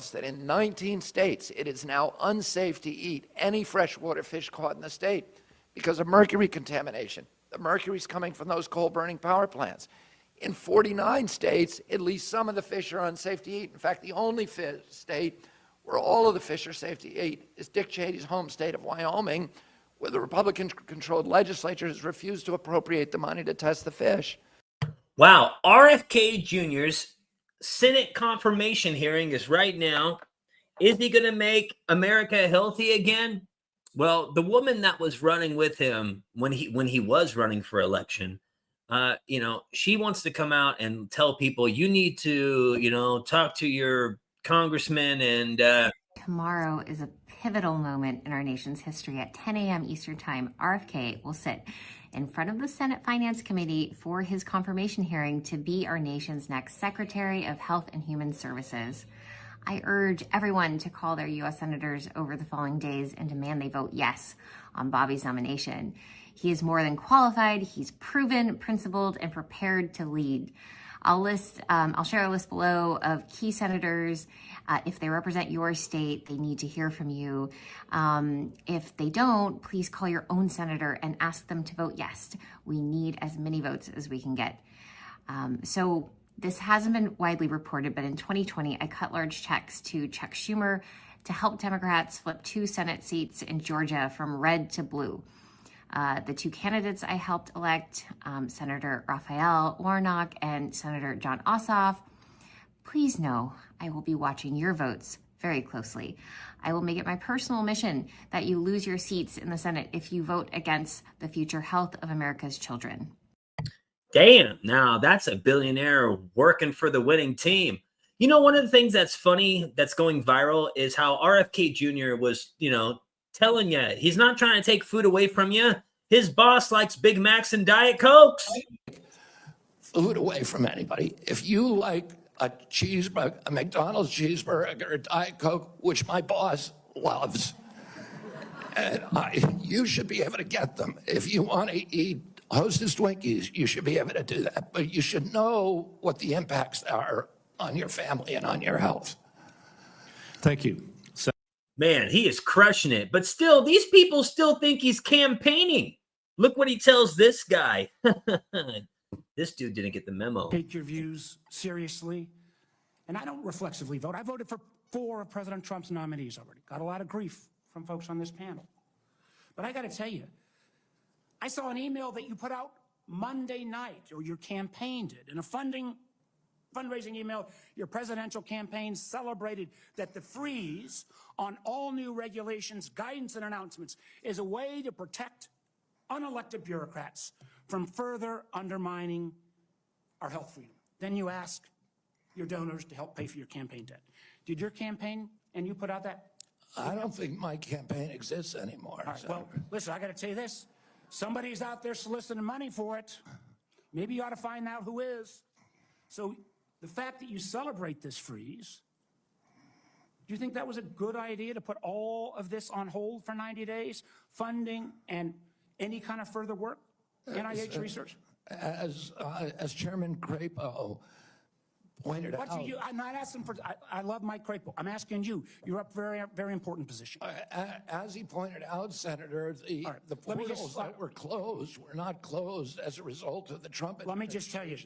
announced that in 19 states, it is now unsafe to eat any freshwater fish caught in the state because of mercury contamination. The mercury is coming from those coal-burning power plants. In 49 states, at least some of the fish are unsafe to eat. In fact, the only state where all of the fish are safe to eat is Dick Cheney's home state of Wyoming, where the Republican-controlled legislature has refused to appropriate the money to test the fish. Wow, RFK Jr.'s Senate confirmation hearing is right now. Is he going to make America healthy again? Well, the woman that was running with him when he was running for election, she wants to come out and tell people, you need to, talk to your congressman and Tomorrow is a pivotal moment in our nation's history. At 10 a.m. Eastern Time, RFK will sit in front of the Senate Finance Committee for his confirmation hearing to be our nation's next Secretary of Health and Human Services. I urge everyone to call their U.S. senators over the following days and demand they vote yes on Bobby's nomination. He is more than qualified. He's proven, principled, and prepared to lead. I'll share a list below of key senators. If they represent your state, they need to hear from you. If they don't, please call your own senator and ask them to vote yes. We need as many votes as we can get. So this hasn't been widely reported, but in 2020, I cut large checks to Chuck Schumer to help Democrats flip 2 Senate seats in Georgia from red to blue. The 2 candidates I helped elect, Senator Raphael Warnock and Senator John Ossoff, please know I will be watching your votes very closely. I will make it my personal mission that you lose your seats in the Senate if you vote against the future health of America's children. Damn, now that's a billionaire working for the winning team. One of the things that's funny that's going viral is how RFK Jr. was, telling you he's not trying to take food away from you. His boss likes Big Macs and Diet Cokes. Food away from anybody. If you like a cheeseburger, a McDonald's cheeseburger, or Diet Coke, which my boss loves, and you should be able to get them. If you want to eat Hostess Twinkies, you should be able to do that. But you should know what the impacts are on your family and on your health. Thank you. Man, he is crushing it. But still, these people still think he's campaigning. Look what he tells this guy. This dude didn't get the memo. Take your views seriously. And I don't reflexively vote. I voted for 4 of President Trump's nominees already. Got a lot of grief from folks on this panel. But I got to tell you, I saw an email that you put out Monday night, or your campaign did, in a fundraising email. Your presidential campaign celebrated that the freeze on all new regulations, guidance, and announcements is a way to protect unelected bureaucrats from further undermining our health freedom. Then you ask your donors to help pay for your campaign debt. Did your campaign and you put out that? I don't think my campaign exists anymore. All right, well, listen, I got to tell you this. Somebody's out there soliciting money for it. Maybe you ought to find out who is. So the fact that you celebrate this freeze, do you think that was a good idea to put all of this on hold for 90 days? Funding and any kind of further work? NIH research? As Chairman Crapo pointed out. I'm not asking for, I love Mike Crapo. I'm asking you. You're up very, very important position. As he pointed out, Senator, the portals that were closed were not closed as a result of the Trump administration. Let me just tell you.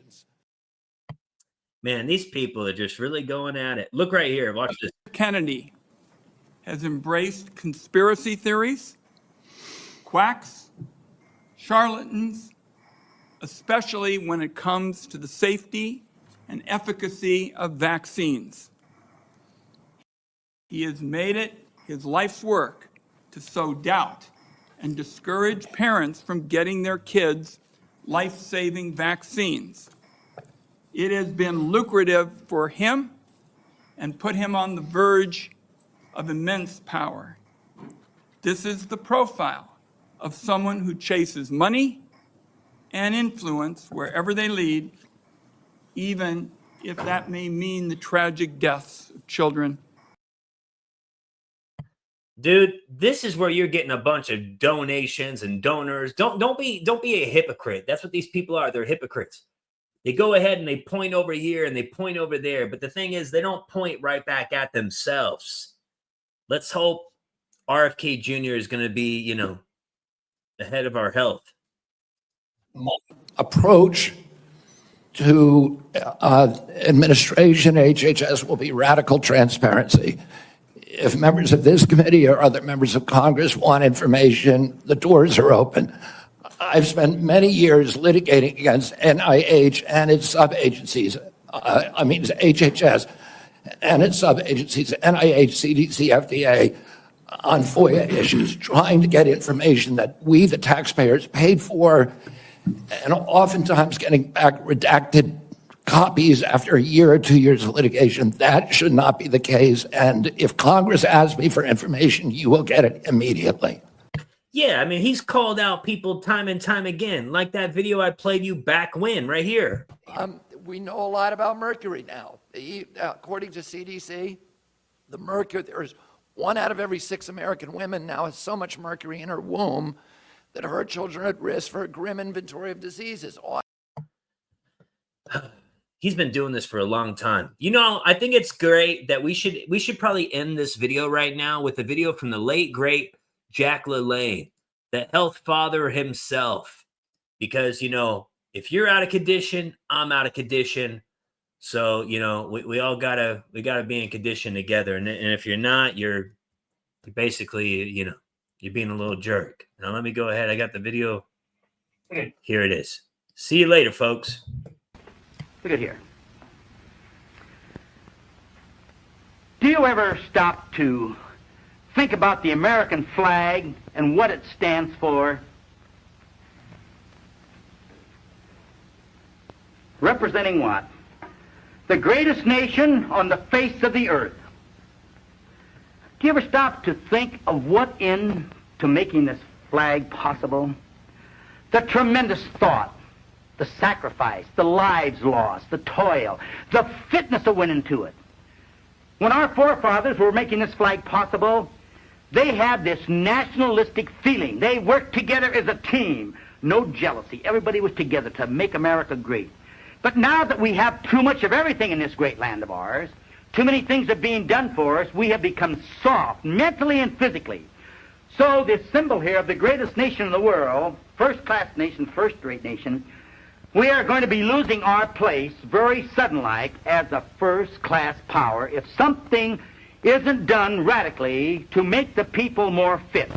Man, these people are just really going at it. Look right here. Watch this. Kennedy has embraced conspiracy theories, quacks, charlatans, especially when it comes to the safety and efficacy of vaccines. He has made it his life's work to sow doubt and discourage parents from getting their kids life-saving vaccines. It has been lucrative for him and put him on the verge of immense power. This is the profile of someone who chases money and influence wherever they lead, even if that may mean the tragic deaths of children. Dude, this is where you're getting a bunch of donations and donors. Don't be a hypocrite. That's what these people are. They're hypocrites. They go ahead and they point over here and they point over there. But the thing is, they don't point right back at themselves. Let's hope RFK Jr. is going to be, you know, the head of our health. Approach to administration, HHS, will be radical transparency. If members of this committee or other members of Congress want information, the doors are open. I've spent many years litigating against NIH and its sub-agencies, HHS and its sub-agencies, NIH, CDC, FDA, on FOIA issues, trying to get information that we, the taxpayers, paid for, and oftentimes getting back redacted copies after a year or 2 years of litigation. That should not be the case. And if Congress asks me for information, you will get it immediately. Yeah, I mean, he's called out people time and time again, like that video I played you back when, right here. We know a lot about mercury now. According to CDC, there's 1 out of every 6 American women now has so much mercury in her womb that her children are at risk for a grim inventory of diseases. He's been doing this for a long time. You know, I think it's great that we should probably end this video right now with a video from the late, great Jack LaLanne, the health father himself. Because, you know, if you're out of condition, I'm out of condition. So, you know, we all gotta be in condition together. And if you're not, you're basically, you know, you're being a little jerk. Now let me go ahead. I got the video. Here it is. See you later, folks. Look at here. Do you ever stop to think about the American flag and what it stands for? Representing what? The greatest nation on the face of the earth. Do you ever stop to think of what into making this flag possible? The tremendous thought, the sacrifice, the lives lost, the toil, the fitness that went into it. When our forefathers were making this flag possible, they had this nationalistic feeling. They worked together as a team. No jealousy. Everybody was together to make America great. But now that we have too much of everything in this great land of ours, too many things are being done for us, we have become soft, mentally and physically. So this symbol here of the greatest nation in the world, first-class nation, first-rate nation, we are going to be losing our place very sudden-like as a first-class power if something isn't done radically to make the people more fit.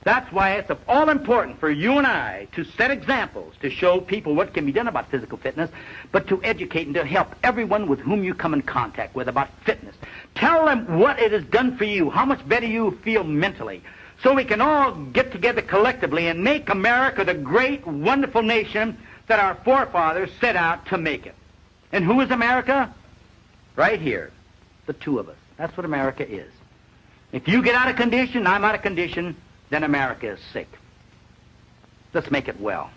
That's why it's all important for you and I to set examples, to show people what can be done about physical fitness, but to educate and to help everyone with whom you come in contact with about fitness. Tell them what it has done for you, how much better you feel mentally, so we can all get together collectively and make America the great, wonderful nation that our forefathers set out to make it. And who is America? Right here, the two of us. That's what America is. If you get out of condition, I'm out of condition, then America is sick. Let's make it well.